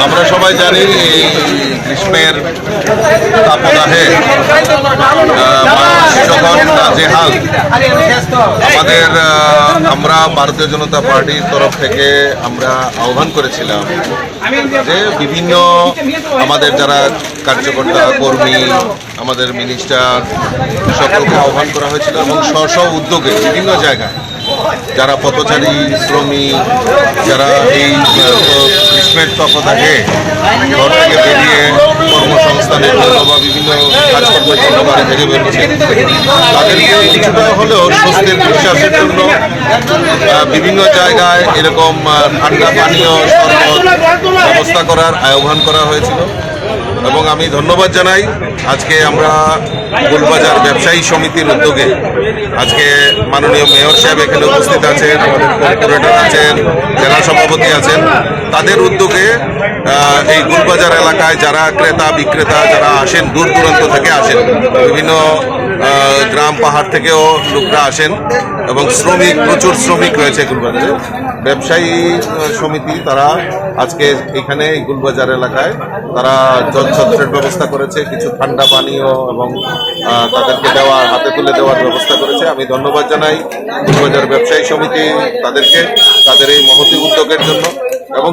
আমরা সবাই জানি এই গ্রীষ্মের তাপদাহে মানুষ যখন নাজেহাল, আমাদের আমরা ভারতীয় জনতা পার্টির তরফ থেকে আমরা আহ্বান করেছিলাম যে বিভিন্ন আমাদের যারা কার্যকর্তা কর্মী, আমাদের মিনিস্টার সকলকে আহ্বান করা হয়েছিল এবং স্ব উদ্যোগে বিভিন্ন জায়গায় যারা পথচারী শ্রমিক, যারা এই গ্রীষ্মের তাপদাহে ঘর থেকে বেরিয়ে কর্মসংস্থানের জন্য বা বিভিন্ন কাজকর্মের জন্য বাড়ি থেকে বেরোচ্ছে, তাদেরকে কিছুটা হলেও স্বস্তির নিঃশ্বাসের জন্য বিভিন্ন জায়গায় এরকম ঠান্ডা পানীয় শরবত ব্যবস্থা করার আহ্বান করা হয়েছিল। এবং আমি ধন্যবাদ জানাই, আজকে আমরা গোলবাজার ব্যবসায়ী সমিতির উদ্যোগে আজকে মাননীয় মেয়র সাহেব এখানে উপস্থিত আছেন, আমাদের কর্পোরেটর আছেন, জেলা সভাপতি আছেন, তাদের উদ্যোগে এই গোলবাজার এলাকায় যারা ক্রেতা বিক্রেতা যারা আসেন, দূর দূরান্ত থেকে আসেন, বিভিন্ন গ্রাম পাহাড় থেকেও লোকরা আসেন এবং শ্রমিক, প্রচুর শ্রমিক রয়েছে গোলবাজারে। ব্যবসায়ী সমিতি তারা আজকে এখানে গোলবাজার এলাকায় তারা জলছত্রের ব্যবস্থা করেছে, কিছু ঠান্ডা পানীয় এবং তাদেরকে হাতে তুলে দেওয়ার ব্যবস্থা করেছে। আমি ধন্যবাদ জানাই গোলবাজার ব্যবসায়ী সমিতি তাদেরকে, তাদের এই মহতি উদ্যোগের জন্য। এবং